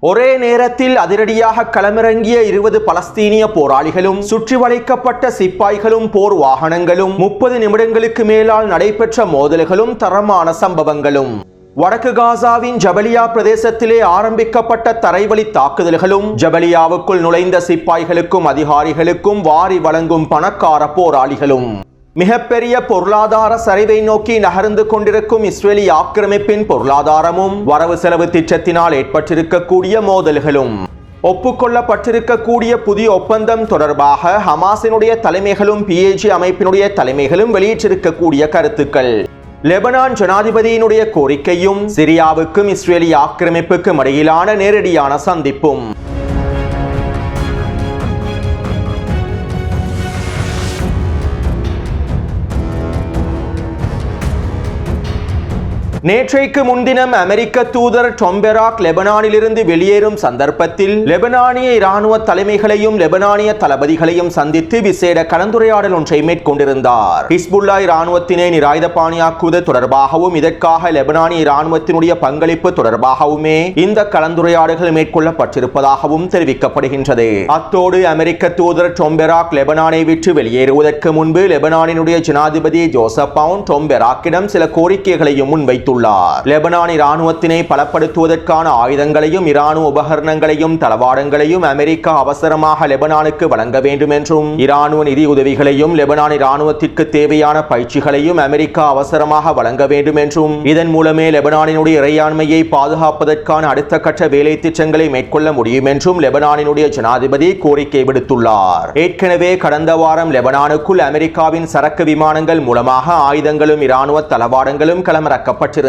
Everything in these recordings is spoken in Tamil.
ஒரே நேரத்தில் அதிரடியாக களமிறங்கிய 20 பலஸ்தீனிய போராளிகளும் சுற்றி வளைக்கப்பட்ட சிப்பாய்களும் போர் வாகனங்களும் 30 நிமிடங்களுக்கு மேலால் நடைபெற்ற மோதல்களும் தரமான சம்பவங்களும். வடக்கு காசாவின் ஜபலியா பிரதேசத்திலே ஆரம்பிக்கப்பட்ட தரைவழி தாக்குதல்களும் ஜபலியாவுக்குள் நுழைந்த சிப்பாய்களுக்கும் அதிகாரிகளுக்கும் வாரி வழங்கும் பணக்கார போராளிகளும். மிகப்பெரிய பொருளாதார சரிவை நோக்கி நகர்ந்து கொண்டிருக்கும் இஸ்ரேலி ஆக்கிரமிப்பின் பொருளாதாரமும் வரவு செலவு திட்டத்தினால் ஏற்பட்டிருக்கக்கூடிய மோதல்களும். ஒப்புக்கொள்ளப்பட்டிருக்கக்கூடிய புதிய ஒப்பந்தம் தொடர்பாக ஹமாஸினுடைய தலைமைகளும் PAG அமைப்பினுடைய தலைமைகளும் வெளியிட்டிருக்கக்கூடிய கருத்துக்கள். லெபனான் ஜனாதிபதியினுடைய கோரிக்கையும் சிரியாவுக்கும் இஸ்ரேலி ஆக்கிரமிப்புக்கும் இடையிலான நேரடியான சந்திப்பும். நேற்றைக்கு முன்தினம் அமெரிக்க தூதர் டாம் பெராக் லெபனானிலிருந்து வெளியேறும் சந்தர்ப்பத்தில் லெபனானிய இராணுவ தலைமைகளையும் லெபனானிய தளபதிகளையும் சந்தித்து விசேட கலந்துரையாடல் ஒன்றை மேற்கொண்டிருந்தார். ஹிஸ்புல்லா இராணுவத்தினை நிராயுதபாணியாக்குவது தொடர்பாகவும் இதற்காக லெபனானிய இராணுவத்தினுடைய பங்களிப்பு தொடர்பாகவுமே இந்த கலந்துரையாடல்கள் மேற்கொள்ளப்பட்டிருப்பதாகவும் தெரிவிக்கப்படுகின்றது. அத்தோடு அமெரிக்க தூதர் டாம் பெராக் லெபனானை விட்டு வெளியேறுவதற்கு முன்பு லெபனானினுடைய ஜனாதிபதி ஜோசப் அவுன் டாம் பெராக்கிடம் சில கோரிக்கைகளையும் முன்வைத்துள்ளார். லெபனான் இராணுவத்தினை பலப்படுத்துவதற்கான ஆயுதங்களையும் இராணுவ உபகரணங்களையும் தளவாடங்களையும் அமெரிக்கா அவசரமாக லெபனானுக்கு வழங்க வேண்டும் என்றும் இராணுவ நிதி உதவிகளையும் லெபனான் இராணுவத்திற்கு தேவையான பயிற்சிகளையும் அமெரிக்கா அவசரமாக வழங்க வேண்டும் என்றும் இதன் மூலமே லெபனானினுடைய இறையாண்மையை பாதுகாப்பதற்கான அடுத்த கட்ட வேலை திட்டங்களை மேற்கொள்ள முடியும் என்றும் லெபனானினுடைய ஜனாதிபதி கோரிக்கை விடுத்துள்ளார். ஏற்கனவே கடந்த வாரம் லெபனானுக்குள் அமெரிக்காவின் சரக்கு விமானங்கள் மூலமாக ஆயுதங்களும் இராணுவ தளவாடங்களும் களமிறக்கப்பட்டன.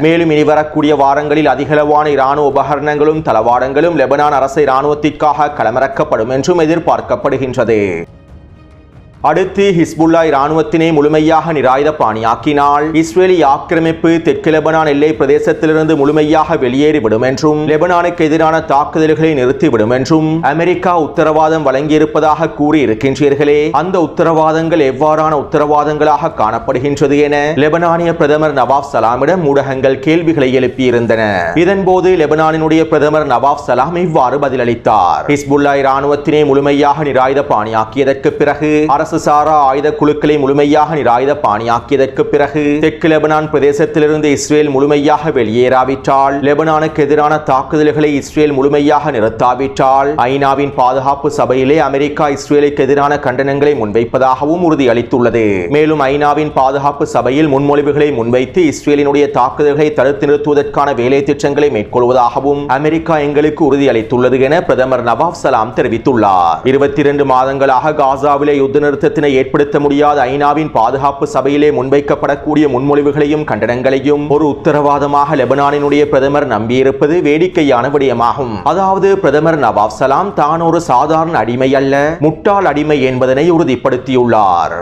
மேலும் இனி வரக்கூடிய வாரங்களில் அதிகளவான இராணுவ உபகரணங்களும் தளவாடங்களும் லெபனான் அரசு இராணுவத்திற்காக களமிறக்கப்படும் என்றும் எதிர்பார்க்கப்படுகின்றது. அடுத்து ஹிஸ்புல்லா இராணுவத்தினை முழுமையாக நிராயுதபாணியாக்கினால் இஸ்ரேலி ஆக்கிரமிப்பு தெற்கு லெபனான் எல்லை பிரதேசத்திலிருந்து முழுமையாக வெளியேறிவிடும் என்றும் லெபனானுக்கு எதிரான தாக்குதல்களை நிறுத்திவிடும் என்றும் அமெரிக்கா உத்தரவாதம் வழங்கியிருப்பதாக கூறி இருக்கின்றீர்களே, அந்த உத்தரவாதங்கள் எவ்வாறான உத்தரவாதங்களாக காணப்படுகின்றது என லெபனானிய பிரதமர் நவாப் சலாமிடம் ஊடகங்கள் கேள்விகளை எழுப்பியிருந்தன. இதன்போது லெபனானினுடைய பிரதமர் நவாப் சலாம் இவ்வாறு பதிலளித்தார். ஹிஸ்புல்லா இராணுவத்தினை முழுமையாக நிராயுதபாணியாக்கியதற்கு பிறகு அரசு சாரா ஆயுத குழுக்களை முழுமையாக நிராயுதபாணியாக்கியதற்கு பிறகு தெற்கு லெபனான் பிரதேசத்திலிருந்து இஸ்ரேல் முழுமையாக வெளியேறாவிட்டால் லெபனானுக்கு எதிரான தாக்குதல்களை இஸ்ரேல் முழுமையாக நிறுத்தாவிட்டால் ஐநாவின் பாதுகாப்பு சபையிலே அமெரிக்கா இஸ்ரேலுக்கு எதிரான கண்டனங்களை முன்வைப்பதாகவும் உறுதியளித்துள்ளது. மேலும் ஐநாவின் பாதுகாப்பு சபையில் முன்மொழிவுகளை முன்வைத்து இஸ்ரேலினுடைய தாக்குதல்களை தடுத்து நிறுத்துவதற்கான வேலை திட்டங்களை மேற்கொள்வதாகவும் அமெரிக்கா எங்களுக்கு உறுதியளித்துள்ளது என பிரதமர் நவாப் சலாம் தெரிவித்துள்ளார். 22 மாதங்களாக காசாவிலே யுத்த நிறுத்தத்தினை ஏற்படுத்த முடியாத ஐநாவின் பாதுகாப்பு சபையிலே முன்வைக்கப்படக்கூடிய முன்மொழிவுகளையும் கண்டனங்களையும் ஒரு உத்தரவாதமாக லெபனானினுடைய பிரதமர் நம்பியிருப்பது வேடிக்கையான விடயமாகும். அதாவது பிரதமர் நவாப் சலாம் தான் ஒரு சாதாரண அடிமை அல்ல, முட்டாள் அடிமை என்பதனை உறுதிப்படுத்தியுள்ளார்.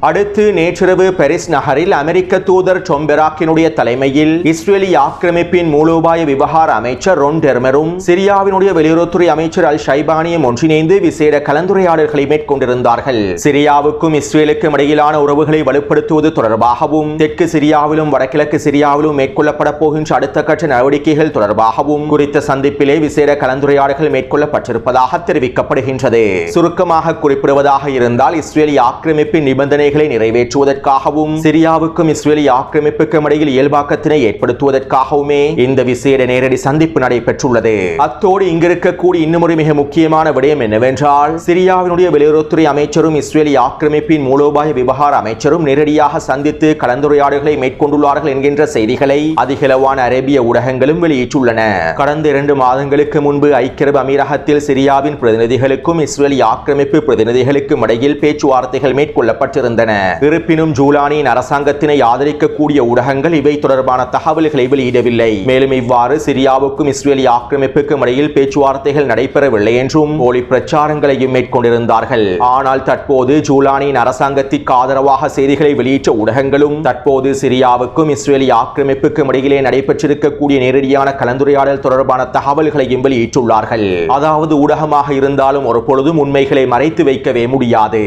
அடுத்து நேற்றிரவு பாரிஸ் நகரில் அமெரிக்க தூதர் டாம் பெராக்கினுடைய தலைமையில் இஸ்ரேலி ஆக்கிரமிப்பின் மூலோபாய விவகார அமைச்சர் ரொன் டெர்மரும் சிரியாவினுடைய வெளியுறவுத்துறை அமைச்சர் அல் ஷைபானியும் ஒன்றிணைந்து விசேட கலந்துரையாடல்களை மேற்கொண்டிருந்தார்கள். சிரியாவுக்கும் இஸ்ரேலுக்கும் இடையிலான உறவுகளை வலுப்படுத்துவது தொடர்பாகவும் தெற்கு சிரியாவிலும் வடகிழக்கு சிரியாவிலும் மேற்கொள்ளப்பட போகின்ற அடுத்த கட்ட நடவடிக்கைகள் தொடர்பாகவும் குறித்த சந்திப்பிலே விசேட கலந்துரையாடல்கள் மேற்கொள்ளப்பட்டிருப்பதாக தெரிவிக்கப்படுகின்றது. சுருக்கமாக குறிப்பிடுவதாக இருந்தால் இஸ்ரேலி ஆக்கிரமிப்பின் நிபந்தனை நிறைவேற்றுவதற்காகவும் சிரியாவுக்கும் இஸ்ரேலி ஆக்கிரமிப்புக்கும் இடையில் இயல்பாக்கத்தினை ஏற்படுத்துவதற்காகவுமே இந்த விசேட நேரடி சந்திப்பு நடைபெற்றுள்ளது. அத்தோடு இங்கிருக்கக்கூடிய இன்னும் ஒரு மிக முக்கியமான விடயம் என்னவென்றால் சிரியாவினுடைய வெளியுறவுத்துறை அமைச்சரும் இஸ்ரேலி ஆக்கிரமிப்பின் மூலோபாய விவகார அமைச்சரும் நேரடியாக சந்தித்து கலந்துரையாடல்களை மேற்கொண்டுள்ளார்கள் என்கின்ற செய்திகளை அதிகளவான அரேபிய ஊடகங்களும் வெளியிட்டுள்ளன. கடந்த 2 மாதங்களுக்கு முன்பு ஐக்கிய அரபு அமீரகத்தில் சிரியாவின் பிரதிநிதிகளுக்கும் இஸ்ரேலி ஆக்கிரமிப்பு பிரதிநிதிகளுக்கும் இடையில் பேச்சுவார்த்தைகள் மேற்கொள்ளப்பட்டிருந்தன. இருப்பினும் ஜூலானியின் அரசாங்கத்தினை ஆதரிக்கக்கூடிய ஊடகங்கள் இவை தொடர்பான தகவல்களை வெளியிடவில்லை. மேலும் இவ்வாறு சிரியாவுக்கும் இஸ்ரேலி ஆக்கிரமிப்புக்கும் இடையில் பேச்சுவார்த்தைகள் நடைபெறவில்லை என்றும் போலி பிரச்சாரங்களையும் மேற்கொண்டிருந்தார்கள். ஆனால் தற்போது ஜூலானியின் அரசாங்கத்திற்கு ஆதரவாக செய்திகளை வெளியிட்ட ஊடகங்களும் தற்போது சிரியாவுக்கும் இஸ்ரேலி ஆக்கிரமிப்புக்கும் இடையிலே நடைபெற்றிருக்கக்கூடிய நேரடியான கலந்துரையாடல் தொடர்பான தகவல்களையும் வெளியிட்டுள்ளார்கள். அதாவது ஊடகமாக இருந்தாலும் ஒரு பொழுதும் உண்மைகளை மறைத்து வைக்கவே முடியாது.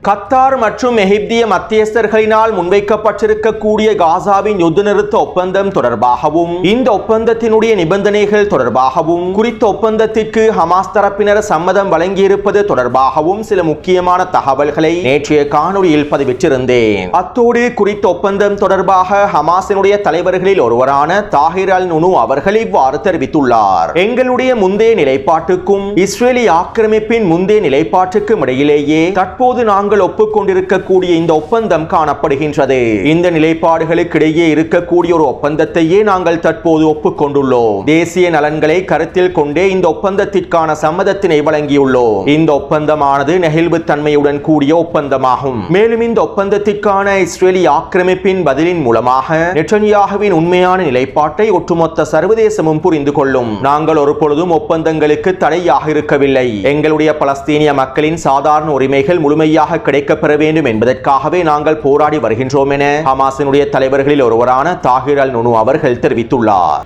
கத்தார் மற்றும் எகிப்திய மத்தியஸ்தர்களினால் முன்வைக்கப்பட்டிருக்கக்கூடிய காசாவின் யுத்த நிறுத்த ஒப்பந்தம் தொடர்பாகவும் இந்த ஒப்பந்தத்தினுடைய நிபந்தனைகள் தொடர்பாகவும் குறித்த ஒப்பந்தத்திற்கு ஹமாஸ் தரப்பினர் சம்மதம் வழங்கியிருப்பது தொடர்பாகவும் சில முக்கியமான தகவல்களை நேற்றைய காணொளியில் பதிவிட்டிருந்தேன். அத்தோடு குறித்த ஒப்பந்தம் தொடர்பாக ஹமாஸினுடைய தலைவர்களில் ஒருவரான தாஹிர் அல் நுனு அவர்கள் இவ்வாறு தெரிவித்துள்ளார். எங்களுடைய முந்தைய நிலைப்பாட்டுக்கும் இஸ்ரேலி ஆக்கிரமிப்பின் முந்தைய நிலைப்பாட்டுக்கும் இடையிலேயே தற்போது நாங்கள் ஒப்புக்கொண்டிருக்கக்கூடிய இந்த ஒப்பந்தம் காணப்படுகின்றது. இந்த நிலைப்பாடுகளுக்கு இடையே இருக்கக்கூடிய ஒரு ஒப்பந்தத்தையே நாங்கள் தற்போது ஒப்புக்கொண்டுள்ளோம். தேசிய நலன்களை கருத்தில் கொண்டே இந்த ஒப்பந்தத்திற்கான சம்மதத்தினை வழங்கியுள்ளோம். இந்த ஒப்பந்தமானது நெகிழ்வுத்தன்மையுடன் கூடிய ஒப்பந்தமாகும். மேலும் இந்த ஒப்பந்தத்திற்கான இஸ்ரேலி ஆக்கிரமிப்பின் பதிலின் மூலமாக நெட்டன்யாகுவின் உண்மையான நிலைப்பாட்டை ஒட்டுமொத்த சர்வதேசமும் புரிந்து கொள்ளும். நாங்கள் ஒரு பொழுதும் ஒப்பந்தங்களுக்கு தடையாக இருக்கவில்லை. எங்களுடைய பலஸ்தீனிய மக்களின் சாதாரண உரிமைகள் முழுமையாக கிடைக்கப்பெற வேண்டும் என்பதற்காகவே நாங்கள் போராடி வருகின்றோம் என ஹமாஸினுடைய தலைவர்களில் ஒருவரான தாஹிர் அல் நுனு அவர்கள் தெரிவித்துள்ளார்.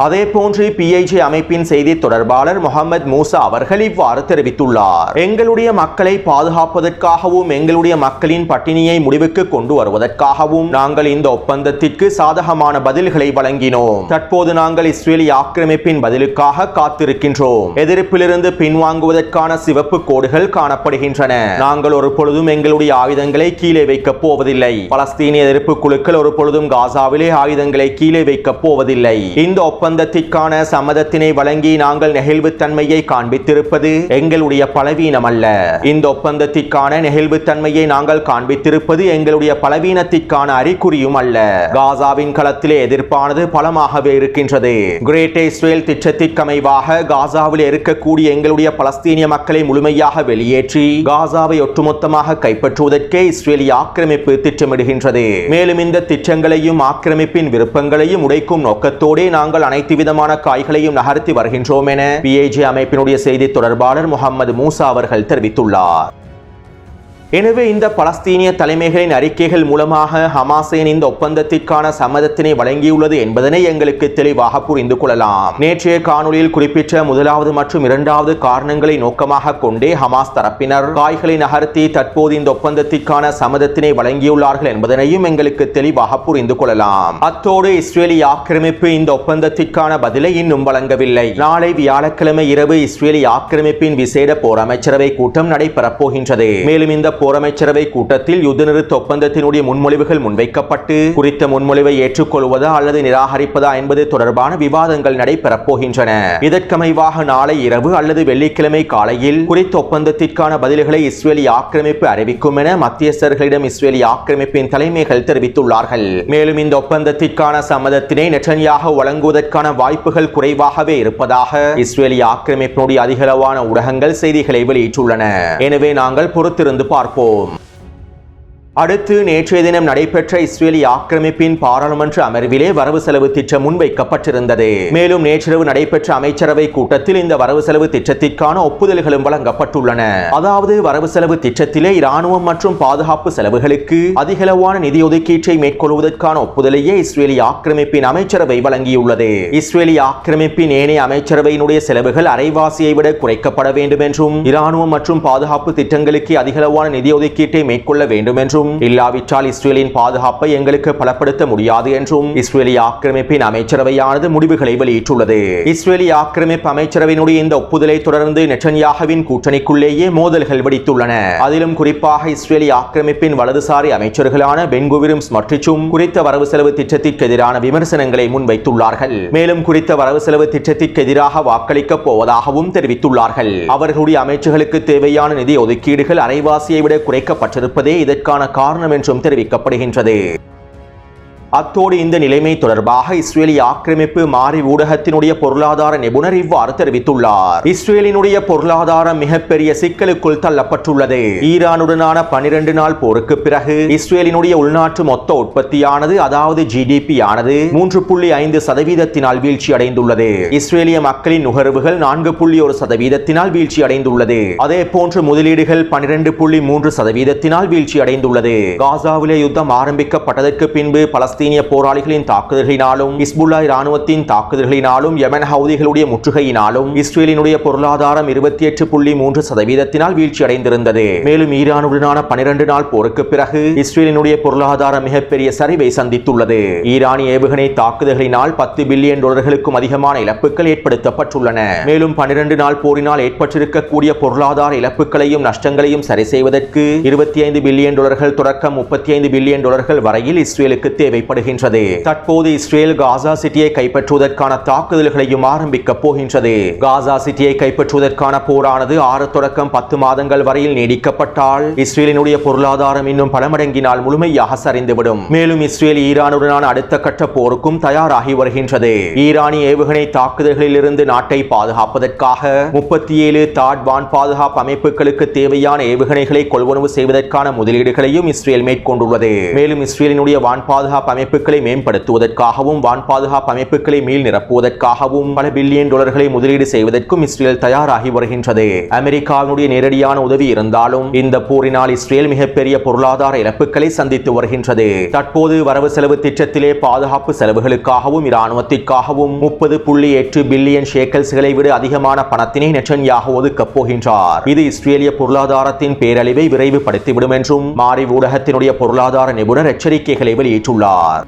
அதேபோன்று PIJ அமைப்பின் செய்தி தொடர்பாளர் முகமது மூசா அவர்கள் இவ்வாறு தெரிவித்துள்ளார். எங்களுடைய மக்களை பாதுகாப்பதற்காகவும் எங்களுடைய மக்களின் பட்டினியை முடிவுக்கு கொண்டு வருவதற்காகவும் நாங்கள் இந்த ஒப்பந்தத்திற்கு சாதகமான பதில்களை வழங்கினோம். தற்போது நாங்கள் இஸ்ரேலி ஆக்கிரமிப்பின் பதிலுக்காக காத்திருக்கின்றோம். எதிர்ப்பிலிருந்து பின்வாங்குவதற்கான சிவப்பு கோடுகள் காணப்படுகின்றன. நாங்கள் ஒரு பொழுதும் எங்களுடைய ஆயுதங்களை கீழே வைக்கப் போவதில்லை. பலஸ்தீனிய எதிர்ப்பு குழுக்கள் ஒரு பொழுதும் காசாவிலே ஆயுதங்களை கீழே வைக்கப் போவதில்லை. இந்த ஒப்பந்தத்திற்கான சம்மதத்தினை வழங்கி நாங்கள் நெகிழ்வுத்தன்மையை காண்பித்திருப்பது எங்களுடைய பலவீனம் அல்ல. இந்த ஒப்பந்தத்திற்கான நெகிழ்வுத்தன்மையை நாங்கள் காண்பித்திருப்பது எங்களுடைய பலவீனத்திற்கான அறிகுறியும் அல்ல. காசாவின் களத்திலே எதிர்ப்பானது பலமாகவே இருக்கின்றது. கிரேட் இஸ்ரேல் திட்டத்திற்கமைவாக காசாவில் இருக்கக்கூடிய எங்களுடைய பலஸ்தீனிய மக்களை முழுமையாக வெளியேற்றி காசாவை ஒட்டுமொத்தமாக கைப்பற்றுவதற்கே இஸ்ரேலி ஆக்கிரமிப்பு திட்டமிடுகின்றது. மேலும் இந்த திட்டங்களையும் ஆக்கிரமிப்பின் விருப்பங்களையும் உடைக்கும் நோக்கத்தோடே நாங்கள் அனைத்து விதமான காய்களையும் நகர்த்தி வருகின்றோம் என PIJ அமைப்பினுடைய செய்தி தொடர்பாளர் முகமது மூசா அவர்கள் தெரிவித்துள்ளார். எனவே இந்த பலஸ்தீனிய தலைமைகளின் அறிக்கைகள் மூலமாக ஹமாஸின் இந்த ஒப்பந்தத்திற்கான சம்மதத்தினை வழங்கியுள்ளது என்பதனை எங்களுக்கு தெளிவாக புரிந்து கொள்ளலாம். நேற்றைய காணொலியில் குறிப்பிட்ட முதலாவது மற்றும் இரண்டாவது காரணங்களை நோக்கமாக கொண்டே ஹமாஸ் தரப்பினர் காய்களை நகர்த்தி தற்போது இந்த ஒப்பந்தத்திற்கான சம்மதத்தினை வழங்கியுள்ளார்கள் என்பதனையும் எங்களுக்கு தெளிவாக புரிந்து கொள்ளலாம். அத்தோடு இஸ்ரேலி ஆக்கிரமிப்பு இந்த ஒப்பந்தத்திற்கான பதிலை இன்னும் வழங்கவில்லை. நாளை வியாழக்கிழமை இரவு இஸ்ரேலி ஆக்கிரமிப்பின் விசேட போர் அமைச்சரவை கூட்டம் நடைபெறப் போகின்றது. மேலும் இந்த போரமைச்சரவை கூட்டத்தில் யுத்த நிறுத்த ஒப்பந்தத்தினுடைய முன்மொழிவுகள் முன்வைக்கப்பட்டு குறித்த முன்மொழிவை ஏற்றுக்கொள்வதா அல்லது நிராகரிப்பதா என்பது தொடர்பான விவாதங்கள் நடைபெறப் போகின்றன. இதற்கமைவாக நாளை இரவு அல்லது வெள்ளிக்கிழமை காலையில் குறித்த ஒப்பந்தத்திற்கான பதில்களை இஸ்ரேலி ஆக்கிரமிப்பு அறிவிக்கும் என மத்தியஸ்தர்களிடம் இஸ்ரேலி ஆக்கிரமிப்பின் தலைமைகள் தெரிவித்துள்ளார்கள். மேலும் இந்த ஒப்பந்தத்திற்கான சம்மதத்தினை நெட்டன்யாகு வழங்குவதற்கான வாய்ப்புகள் குறைவாகவே இருப்பதாக இஸ்ரேலி ஆக்கிரமிப்பினுடைய அதிகளவான ஊடகங்கள் செய்திகளை வெளியிட்டுள்ளன. எனவே நாங்கள் பொறுத்திருந்து பார்ப்போம். அடுத்து நேற்றைய தினம் நடைபெற்ற இஸ்ரேலி ஆக்கிரமிப்பின் பாராளுமன்ற அமர்விலே வரவு செலவு திட்டம் முன்வைக்கப்பட்டிருந்தது. மேலும் நேற்றிரவு நடைபெற்ற அமைச்சரவை கூட்டத்தில் இந்த வரவு செலவு திட்டத்திற்கான ஒப்புதல்களும் வழங்கப்பட்டுள்ளன. அதாவது வரவு செலவு திட்டத்திலே இராணுவம் மற்றும் பாதுகாப்பு செலவுகளுக்கு அதிகளவான நிதி ஒதுக்கீட்டை மேற்கொள்வதற்கான ஒப்புதலையே இஸ்ரேலி ஆக்கிரமிப்பின் அமைச்சரவை வழங்கியுள்ளது. இஸ்ரேலி ஆக்கிரமிப்பின் ஏனைய அமைச்சரவையினுடைய செலவுகள் அரைவாசியை விட குறைக்கப்பட வேண்டும் என்றும் இராணுவம் மற்றும் பாதுகாப்பு திட்டங்களுக்கு அதிகளவான நிதி ஒதுக்கீட்டை மேற்கொள்ள வேண்டும் என்றும் இல்லாவிட்டால் இஸ்ரேலின் பாதுகாப்பை எங்களுக்கு பலப்படுத்த முடியாது என்றும் இஸ்ரேலி ஆக்கிரமிப்பின் அமைச்சரவையானது முடிவுகளை வெளியிட்டுள்ளது. இஸ்ரேலி ஆக்கிரமிப்பு அமைச்சரவையினுடைய இந்த ஒப்புதலை தொடர்ந்து நெட்டன்யாகுவின் கூட்டணிக்குள்ளேயே மோதல்கள் வெடித்துள்ளன. அதிலும் குறிப்பாக இஸ்ரேலி ஆக்கிரமிப்பின் வலதுசாரி அமைச்சர்களான பென்குவிரும் ஸ்மட்ரிச்சும் குறித்த வரவு செலவு திட்டத்திற்கு எதிரான விமர்சனங்களை முன்வைத்துள்ளார்கள். மேலும் குறித்த வரவு செலவு திட்டத்திற்கு எதிராக வாக்களிக்கப் போவதாகவும் தெரிவித்துள்ளார்கள். அவர்களுடைய அமைச்சர்களுக்கு தேவையான நிதி ஒதுக்கீடுகள் அரைவாசியை விட குறைக்கப்பட்டிருப்பதே இதற்கான காரணம் என்றும் தெரிவிக்கப்படுகின்றது. அத்தோடு இந்த நிலைமை தொடர்பாக இஸ்ரேலி ஆக்கிரமிப்பு மாறி ஊடகத்தினுடைய பொருளாதார நிபுணர் இவ்வாறு தெரிவித்துள்ளார். இஸ்ரேலினுடைய பொருளாதாரம் மிகப்பெரிய சிக்கலுக்குள் தள்ளப்பட்டுள்ளது. ஈரானுடனான 12 நாள் போருக்கு பிறகு இஸ்ரேலினுடைய உள்நாட்டு மொத்த உற்பத்தியானது அதாவது GDP ஆனது 3.5% வீழ்ச்சி அடைந்துள்ளது. இஸ்ரேலிய மக்களின் நுகர்வுகள் 4.1% வீழ்ச்சி அடைந்துள்ளது. அதே போன்று முதலீடுகள் 12.3% வீழ்ச்சி அடைந்துள்ளது. காசாவிலே யுத்தம் ஆரம்பிக்கப்பட்டதற்கு பின்பு பலஸ்தீன பலஸ்தீனிய போராளிகளின் தாக்குதல்களினாலும் ஹிஸ்புல்லாஹ் இராணுவத்தின் தாக்குதல்களினாலும் யமன் ஹவுதிகளுடைய முற்றுகையினாலும் இஸ்ரேலினுடைய பொருளாதாரம் 28.3% வீழ்ச்சி அடைந்திருந்தது. மேலும் ஈரானுடனான 12 நாள் போருக்கு பிறகு இஸ்ரேலினுடைய பொருளாதாரம் மிகப்பெரிய சரிவை சந்தித்துள்ளது. ஈரானிய ஏவுகணை தாக்குதல்களினால் $10 பில்லியன் அதிகமான இழப்புகள் ஏற்படுத்தப்பட்டுள்ளன. மேலும் 12 நாள் போரினால் ஏற்பட்டிருக்கக்கூடிய பொருளாதார இழப்புகளையும் நஷ்டங்களையும் சரி செய்வதற்கு $25 பில்லியன் தொடக்கம் $35 பில்லியன் வரையில் இஸ்ரேலுக்கு தேவைப்படுகின்றது. தற்போது இஸ்ரேல் காசா சிட்டியை கைப்பற்றுவதற்கான தாக்குதல்களையும் ஆரம்பிக்க போகின்றது. காசா சிட்டியை கைப்பற்றுவதற்கான போரானது 6 தொடக்கம் 10 மாதங்கள் வரையில் நீடிக்கப்பட்டால் இஸ்ரேலினுடைய பொருளாதாரம் இன்னும் பல மடங்கினால் முழுமையாக சரிந்துவிடும். மேலும் இஸ்ரேல் ஈரானுடனான அடுத்த கட்ட போருக்கும் தயாராகி வருகின்றது. ஈரானிய ஏவுகணை தாக்குதல்களில் இருந்து நாட்டை பாதுகாப்பதற்காக 37 தாட் வான் பாதுகாப்பு அமைப்புகளுக்கு தேவையான ஏவுகணைகளை கொள்வனவு செய்வதற்கான முதலீடுகளையும் இஸ்ரேல் மேற்கொண்டுள்ளது. மேலும் இஸ்ரேலினுடைய வான் பாதுகாப்பு அமைப்புகளை மேம்படுத்துவதற்காகவும் வான் பாதுகாப்பு அமைப்புகளை மீள் நிரப்புவதற்காகவும் பல பில்லியன் டாலர்களை முதலீடு செய்வதற்கும் இஸ்ரேல் தயாராகி வருகின்றது. அமெரிக்காவினுடைய நேரடியான உதவி இருந்தாலும் இந்த போரினால் இஸ்ரேல் மிகப்பெரிய பொருளாதார இழப்புகளை சந்தித்து வருகின்றது. தற்போது வரவு செலவு திட்டத்திலே பாதுகாப்பு செலவுகளுக்காகவும் இராணுவத்திற்காகவும் 30.8 பில்லியன் ஷேக்கல்ஸ்களை விட அதிகமான பணத்தினை நெட்டன்யாஹு ஒதுக்கப் போகின்றார். இது இஸ்ரேலிய பொருளாதாரத்தின் பேரழிவை விரைவுபடுத்திவிடும் என்றும் மாரி ஊடகத்தினுடைய பொருளாதார நிபுணர் எச்சரிக்கைகளை வெளியிட்டுள்ளார்.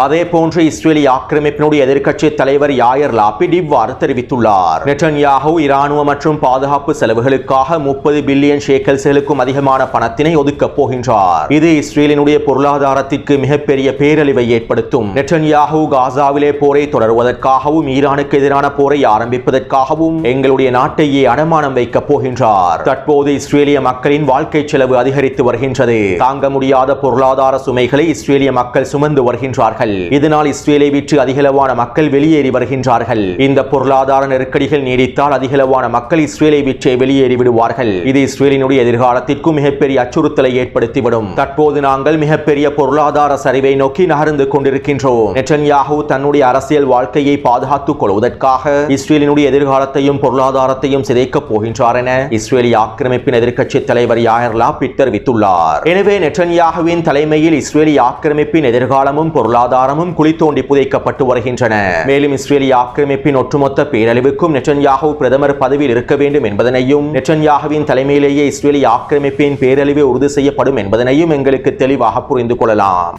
அதே போன்று இஸ்ரேலிய ஆக்கிரமிப்பினுடைய எதிர்க்கட்சி தலைவர் யாயர் லாபிட் இவ்வாறு தெரிவித்துள்ளார். நெட்டன்யாஹு இராணுவ மற்றும் பாதுகாப்பு செலவுகளுக்காக 30 பில்லியன் ஷேக்கல்ஸ்களுக்கும் அதிகமான பணத்தினை ஒதுக்கப் போகின்றார். இது இஸ்ரேலினுடைய பொருளாதாரத்திற்கு மிகப்பெரிய பேரழிவை ஏற்படுத்தும். நெட்டன்யாஹு காசாவிலே போரை தொடருவதற்காகவும் ஈரானுக்கு எதிரான போரை ஆரம்பிப்பதற்காகவும் எங்களுடைய நாட்டையே அடமானம் வைக்கப் போகின்றார். தற்போது இஸ்ரேலிய மக்களின் வாழ்க்கை செலவு அதிகரித்து வருகின்றது. தாங்க முடியாத பொருளாதார சுமைகளை இஸ்ரேலிய மக்கள் சுமந்து வருகின்றார்கள். இதனால் இஸ்ரேலை விட்டு அதிகளவான மக்கள் வெளியேறி வருகின்றார்கள். இந்த பொருளாதார நெருக்கடிகள் நீடித்தால் அதிகளவான மக்கள் இஸ்ரேலை விட்டு வெளியேறி விடுவார்கள். இது இஸ்ரேலினுடைய எதிர்காலத்திற்கும் மிகப்பெரிய அச்சுறுத்தலை ஏற்படுத்திவிடும். தற்போது நாங்கள் மிகப்பெரிய பொருளாதார சரிவை நோக்கி நகர்ந்து கொண்டிருக்கின்றோம். நெட்டன்யாஹு தன்னுடைய அரசியல் வாழ்க்கையை பாதுகாத்துக் கொள்வதற்காக இஸ்ரேலினுடைய எதிர்காலத்தையும் பொருளாதாரத்தையும் சிதைக்கப் போகின்றார் என இஸ்ரேலிய ஆக்கிரமிப்பின் எதிர்க்கட்சி தலைவர் யாயர் லாபிட் தெரிவித்துள்ளார். எனவே நெட்டன்யாஹுவின் தலைமையில் இஸ்ரேலிய ஆக்கிரமிப்பின் எதிர்காலமும் பொருளாதாரமும் குழி தோண்டி புதைக்கப்பட்டு வருகின்றன. மேலும் இஸ்ரேலிய ஆக்கிரமிப்பின் ஒட்டுமொத்த பேரழிவுக்கும் நெட்டன்யாஹு பிரதமர் பதவியில் இருக்க வேண்டும் என்பதனையும் நெட்டன்யாஹுவின் தலைமையிலேயே இஸ்ரேலிய ஆக்கிரமிப்பின் பேரழிவு உறுதி செய்யப்படும் என்பதனையும் எங்களுக்கு தெளிவாக புரிந்து கொள்ளலாம்.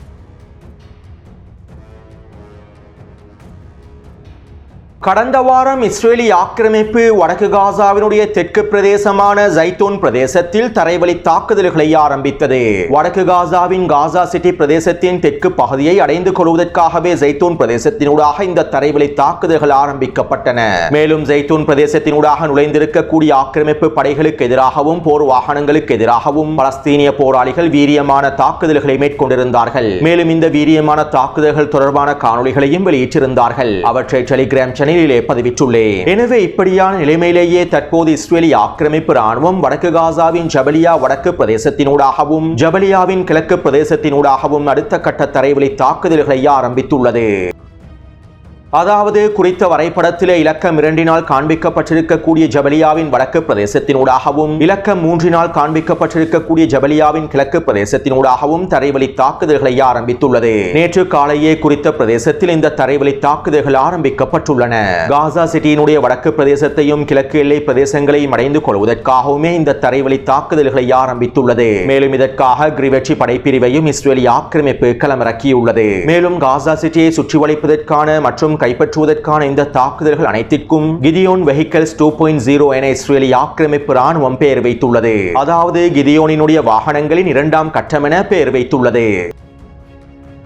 கடந்த வாரம் இஸ்ரேலிய ஆக்கிரமிப்பு வடக்கு காசாவினுடைய தெற்கு பிரதேசமான ஜைத்தூன் பிரதேசத்தில் தரைவழி தாக்குதல்களை ஆரம்பித்தது. வடக்கு காசாவின் காசா சிட்டி பிரதேசத்தின் தெற்கு பகுதியை அடைந்து கொள்வதற்காகவே ஜைத்தூன் பிரதேசத்தினூடாக இந்த தரைவழி தாக்குதல்கள் ஆரம்பிக்கப்பட்டன. மேலும் ஜைத்தூன் பிரதேசத்தினூடாக நுழைந்திருக்கக்கூடிய ஆக்கிரமிப்பு படைகளுக்கு எதிராகவும் போர் வாகனங்களுக்கு எதிராகவும் பலஸ்தீனிய போராளிகள் வீரியமான தாக்குதல்களை மேற்கொண்டிருந்தார்கள். மேலும் இந்த வீரியமான தாக்குதல்கள் தொடர்பான காணொளிகளையும் வெளியிட்டிருந்தார்கள். அவற்றை டெலிகிராம் பதிவிட்டுள்ளேன். எனவே இப்படியான நிலைமையிலேயே தற்போது இஸ்ரேலிய ஆக்கிரமிப்பு ராணுவம் வடக்கு காசாவின் ஜபலியா வடக்கு பிரதேசத்தினூடாகவும் ஜபலியாவின் கிழக்கு பிரதேசத்தினூடாகவும் அடுத்த கட்ட தரைவழி தாக்குதல்களை ஆரம்பித்துள்ளது. அதாவது குறித்த வரைபடத்திலே இலக்கம் 2 காண்பிக்கப்பட்டிருக்கக்கூடிய ஜபலியாவின் வடக்கு பிரதேசத்தினூடாகவும் இலக்கம் 3 காண்பிக்கப்பட்டிருக்கக்கூடிய ஜபலியாவின் கிழக்கு பிரதேசத்தினூடாகவும் தரைவழி தாக்குதல்களை ஆரம்பித்துள்ளது. நேற்று காலையே குறித்த பிரதேசத்தில் இந்த தரைவழி தாக்குதல்கள் ஆரம்பிக்கப்பட்டுள்ளன. காசா சிட்டியினுடைய வடக்கு பிரதேசத்தையும் கிழக்கு எல்லை பிரதேசங்களையும் அடைந்து கொள்வதற்காகவுமே இந்த தரைவழி தாக்குதல்களை ஆரம்பித்துள்ளது. மேலும் இதற்காக கிரிவெற்றி படைப்பிரிவையும் இஸ்ரேலிய ஆக்கிரமிப்பு களமிறக்கியுள்ளது. மேலும் காசா சிட்டியை சுற்றி வளைப்பதற்கான மற்றும் கைப்பற்றுவதற்கான இந்த தாக்குதல்கள் அனைத்திற்கும் கிதியோன் வெஹிக்கல்ஸ் 2.0 என இஸ்ரேலிய ஆக்கிரமிப்பு ராணுவம் பெயர் வைத்துள்ளது. அதாவது கிதியோனினுடைய வாகனங்களின் 2ஆம் கட்டம் என பெயர் வைத்துள்ளது.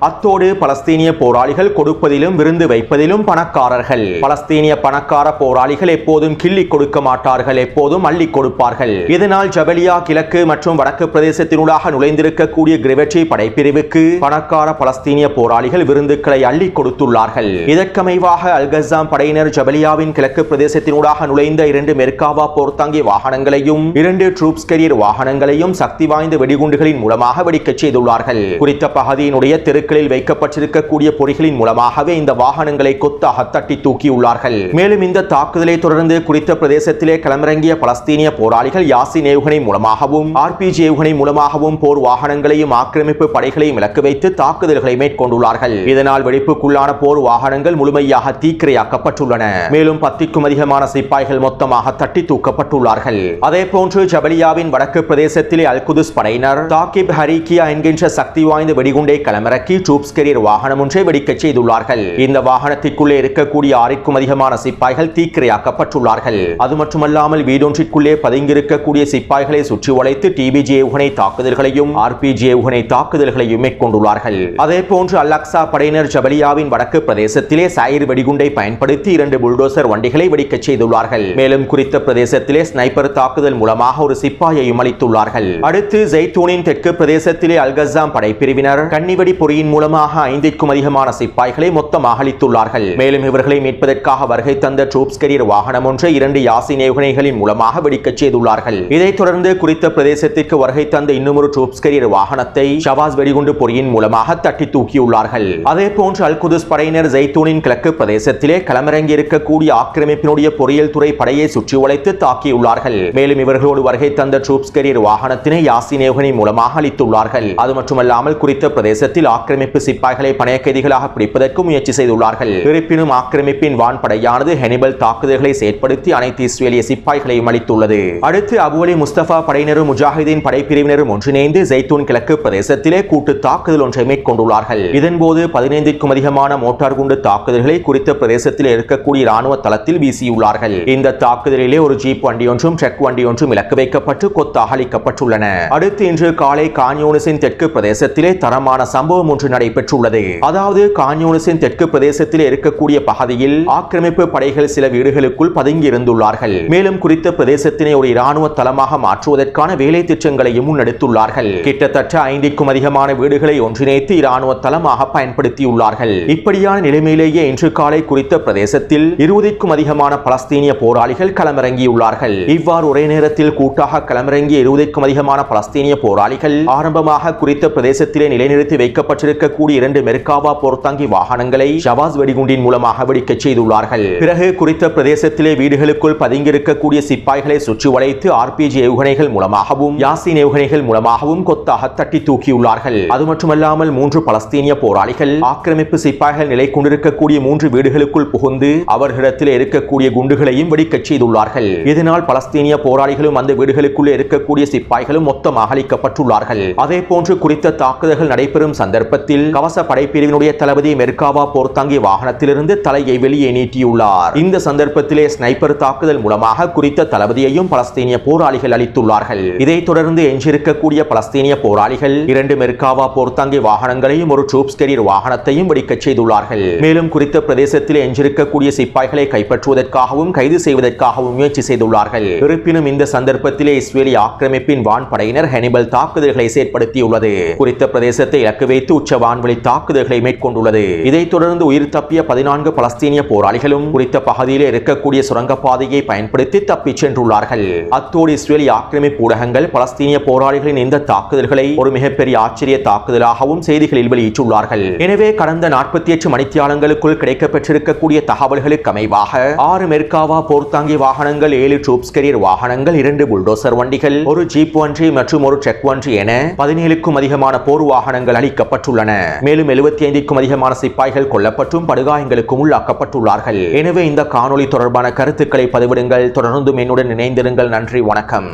அத்தோடு பலஸ்தீனிய போராளிகள் கொடுப்பதிலும் விருந்து வைப்பதிலும் பணக்காரர்கள். பலஸ்தீனிய பணக்கார போராளிகள் எப்போதும் கிள்ளி கொடுக்க மாட்டார்கள், எப்போதும் அள்ளி கொடுப்பார்கள். இதனால் ஜபலியா கிழக்கு மற்றும் வடக்கு பிரதேசத்தினூடாக நுழைந்திருக்கக்கூடிய கிரிவெற்றி படைப்பிரிவுக்கு பணக்கார பலஸ்தீனிய போராளிகள் விருந்துக்களை அள்ளி கொடுத்துள்ளார்கள். இதற்கமைவாக அல்கஸாம் படையினர் ஜபலியாவின் கிழக்கு பிரதேசத்தினூடாக நுழைந்த 2 மெர்காவா போர்த்தாங்கி வாகனங்களையும் 2 ட்ரூப்ஸ் கேரியர் வாகனங்களையும் சக்தி வாய்ந்த வெடிகுண்டுகளின் மூலமாக வெடிக்கச் செய்துள்ளார்கள். குறித்த பகுதியினுடைய தெருக்கு வீடுகளில் வைக்கப்பட்டிருக்கக்கூடிய பொறிகளின் மூலமாகவே இந்த வாகனங்களை கொத்தாக தட்டி தூக்கியுள்ளார்கள். மேலும் இந்த தாக்குதலை தொடர்ந்து குறித்த பிரதேசத்திலே களமிறங்கிய பலஸ்தீனிய போராளிகள் யாசின் ஏவுகணை மூலமாகவும் RPG ஏவுகணை மூலமாகவும் போர் வாகனங்களையும் ஆக்கிரமிப்பு படைகளையும் இலக்கு வைத்து தாக்குதல்களை மேற்கொண்டுள்ளார்கள். இதனால் வெடிப்புக்குள்ளான போர் வாகனங்கள் முழுமையாக தீக்கிரையாக்கப்பட்டுள்ளன. மேலும் 10க்கும் அதிகமான சிப்பாய்கள் மொத்தமாக தட்டி தூக்கப்பட்டுள்ளார்கள். அதேபோன்று ஜபலியாவின் வடக்கு பிரதேசத்திலே அல்-குதுஸ் படையினர் தாக்கிப் ஹரிகியா என்கின்ற சக்தி வாய்ந்த வெடிகுண்டை களமிறக்கி ட்ரூப்ஸ் கேரியர் வாகனம் ஒன்றை வெடிக்கச் செய்துள்ளார்கள். இந்த வாகனத்திற்குள்ளே இருக்கக்கூடிய 6க்கும் அதிகமான சிப்பாய்கள் தீக்கிரையாக்கப்பட்டுள்ளார்கள். அது மட்டுமல்லாமல் வீடொன்றிற்குள்ளே பதுங்கியிருக்கக்கூடிய சிப்பாய்களை சுற்றி வளைத்து TBG ஏவுகணை தாக்குதல்களையும் RPG ஏவுகணை தாக்குதல்களையும் மேற்கொண்டுள்ளார்கள். அதேபோன்று அல்-அக்ஸா படையினர் ஜபலியாவின் வடக்கு பிரதேசத்திலே சாயிர் வெடிகுண்டை பயன்படுத்தி 2 புல்டோசர் வண்டிகளை வெடிக்கச் செய்துள்ளார்கள். மேலும் குறித்த பிரதேசத்திலே ஸ்னைப்பர் தாக்குதல் மூலமாக ஒரு சிப்பாயையும் அளித்துள்ளார்கள். அடுத்து ஜெய்தூனின் தெற்கு பிரதேசத்திலே அல்-கஸாம் படைப்பிரிவினர் கன்னிவெடி பொறியின் மூலமாக 5க்கும் அதிகமான சிப்பாய்களை மொத்தமாக அளித்துள்ளார்கள். மேலும் இவர்களை மீட்பதற்காக வருகை தந்த ட்ரூப்ஸ் கேரியர் வாகனம் ஒன்றை 2 யாசின் ஏவுகணைகளின் மூலமாக வெடிக்கச் செய்துள்ளார்கள். இதைத் தொடர்ந்து குறித்த பிரதேசத்திற்கு வருகை தந்த இன்னுமொரு ட்ரூப்ஸ் கேரியர் வாகனத்தை ஷவாஸ் வெடிகுண்டு பொறியின் மூலமாக தட்டி தூக்கியுள்ளார்கள். அதேபோன்று அல்-குதுஸ் படையினர் ஜெய்தூனின் கிழக்கு பிரதேசத்திலே களமிறங்கி இருக்கக்கூடிய ஆக்கிரமிப்பினுடைய பொறியியல் துறை படையை சுற்றி வளைத்து தாக்கியுள்ளார்கள். மேலும் இவர்களோடு வருகை தந்த ட்ரூப்ஸ் கேரியர் வாகனத்தினை யாசின் ஏவுகணை மூலமாக அளித்துள்ளார்கள். அது மட்டுமல்லாமல் குறித்த பிரதேசத்தில் ஆக்கிரமிப்பு சிப்பாய்களை பணைய கைதிகளாக பிடிப்பதற்கு முயற்சி செய்துள்ளார்கள். இருப்பினும் ஆக்கிரமிப்பின் வான்படையானது ஹெனிபல் தாக்குதல்களை செயற்படுத்தி அனைத்து இஸ்ரேலிய சிப்பாய்களையும் அளித்துள்ளது. அடுத்து அபு அலி முஸ்தபா படையினரும் முஜாஹிதீன் படைப்பிரிவினரும் ஒன்றிணைந்து ஜெய்தூன் கிழக்கு பிரதேசத்திலே கூட்டு தாக்குதல் ஒன்றை மேற்கொண்டுள்ளார்கள். இதன்போது 15க்கும் அதிகமான மோட்டார் குண்டு தாக்குதல்களை குறித்த பிரதேசத்தில் இருக்கக்கூடிய ராணுவ தளத்தில் வீசியுள்ளார்கள். இந்த தாக்குதலிலே ஒரு ஜீப் வண்டி ஒன்றும் ட்ரக் வண்டி ஒன்றும் இலக்கு வைக்கப்பட்டு கொத்தாக அளிக்கப்பட்டுள்ளன. அடுத்து இன்று காலை கான்யூனிஸின் தெற்கு பிரதேசத்திலே தரமான சம்பவம் ஒன்று நடைபெற்றுள்ளது. அதாவது கான்யூனிஸின் தெற்கு பிரதேசத்திலே இருக்கக்கூடிய பகுதியில் ஆக்கிரமிப்பு படைகள் சில வீடுகளுக்குள் பதுங்கி இருந்துள்ளார்கள். மேலும் குறித்த பிரதேசத்தினை ஒரு இராணுவ தளமாக மாற்றுவதற்கான வேலை திட்டங்களையும் முன்னெடுத்துள்ளார்கள். கிட்டத்தட்ட 5க்கும் அதிகமான வீடுகளை ஒன்றிணைத்து இராணுவ தளமாக பயன்படுத்தியுள்ளார்கள். இப்படியான நிலைமையிலேயே இன்று காலை குறித்த பிரதேசத்தில் 20க்கும் அதிகமான பலஸ்தீனிய போராளிகள் களமிறங்கியுள்ளார்கள். இவ்வாறு ஒரே நேரத்தில் கூட்டாக களமிறங்கிய 20க்கும் அதிகமான பலஸ்தீனிய போராளிகள் ஆரம்பமாக குறித்த பிரதேசத்திலே நிலைநிறுத்தி வைக்கப்பட்டிருக்கக்கூடிய 2 மெர்காவா போர்த்தாங்கி வாகனங்களை ஷவாஸ் வெடிகுண்டின் மூலமாக வெடிக்கச் செய்துள்ளார்கள். பிறகு குறித்த பிரதேசத்திலே வீடுகளுக்குள் பதுங்கியிருக்கக்கூடிய சிப்பாய்களை சுற்றி வளைத்து RPG ஏவுகணைகள் மூலமாகவும் யாசின் ஏவுகணைகள் மூலமாகவும் கொத்தாக தட்டி தூக்கியுள்ளார்கள். அது மட்டுமல்லாமல் 3 பலஸ்தீனிய போராளிகள் ஆக்கிரமிப்பு சிப்பாய்கள் நிலை கொண்டிருக்கக்கூடிய 3 வீடுகளுக்குள் புகுந்து அவர்களிடத்தில் இருக்கக்கூடிய குண்டுகளையும் வெடிக்கச் செய்துள்ளார்கள். இதனால் பலஸ்தீனிய போராளிகளும் அந்த வீடுகளுக்குள்ளே இருக்கக்கூடிய சிப்பாய்களும் மொத்தமாக அளிக்கப்பட்டுள்ளார்கள். அதே போன்று குறித்த தாக்குதல்கள் நடைபெறும் சந்தர்ப்பத்தில் கவச படைப்பிரிவினுடைய தளபதி மெர்காவா போர்த்தாங்கி வாகனத்திலிருந்து தலையை வெளியே நீட்டியுள்ளார். இந்த சந்தர்ப்பத்திலே ஸ்னைப்பர் தாக்குதல் மூலமாக குறித்த தளபதியையும் பலஸ்தீனிய போராளிகள் அளித்துள்ளார்கள். இதைத் தொடர்ந்து எஞ்சிருக்கக்கூடிய பலஸ்தீனிய போராளிகள் 2 மெர்காவா போர்த்தாங்கி வாகனங்களையும் ஒரு ட்ரூப்ஸ் கேரியர் வாகனத்தையும் வெடிக்கச் செய்துள்ளார்கள். மேலும் குறித்த பிரதேசத்தில் எஞ்சிருக்கக்கூடிய சிப்பாய்களை கைப்பற்றுவதற்காகவும் கைது செய்வதற்காகவும் முயற்சி செய்துள்ளார்கள். இருப்பினும் இந்த சந்தர்ப்பத்திலே இஸ்ரேலிய ஆக்கிரமிப்பின் வான்படையினர் ஹெனிபல் தாக்குதல்களை செயற்படுத்தியுள்ளது. குறித்த பிரதேசத்தை இலக்கு வைத்து உச்ச வான்வழி தாக்குதல்களை மேற்கொண்டுள்ளது. இதைத் தொடர்ந்து உயிர் தப்பிய 14 பலஸ்தீனிய போராளிகளும் குறித்த பகுதியில் இருக்கக்கூடிய சுரங்கப்பாதையை பயன்படுத்தி தப்பிச் சென்றுள்ளார்கள். அத்தோடு இஸ்ரேலிய ஆக்கிரமிப்பு ஊடகங்கள் பலஸ்தீனிய போராளிகளின் இந்த தாக்குதல்களை ஒரு மிகப்பெரிய ஆச்சரிய தாக்குதலாகவும் செய்திகளில் வெளியிட்டுள்ளார்கள். எனவே கடந்த 48 மணித்தியாலங்களுக்குள் கிடைக்கப்பெற்றிருக்கக்கூடிய தகவல்களுக்கு அமைவாக 6 மெர்காவா போர்த்தாங்கி வாகனங்கள், 7 ட்ரூப்ஸ் கேரியர் வாகனங்கள், 2 புல்டோசர் வண்டிகள், ஒரு ஜீப் வண்டி மற்றும் ஒரு ட்ரக் வண்டி என 17க்கும் அதிகமான போர் வாகனங்கள் அளிக்கப்பட்டுள்ளன. மேலும் 75க்கும் அதிகமான சிப்பாய்கள் கொல்லப்பட்டும் படுகாயங்களுக்கும் உள்ளாக்கப்பட்டுள்ளார்கள். எனவே இந்த காணொளி தொடர்பான கருத்துக்களை பதிவிடுங்கள். தொடர்ந்தும் என்னுடன் இணைந்திருங்கள். நன்றி, வணக்கம்.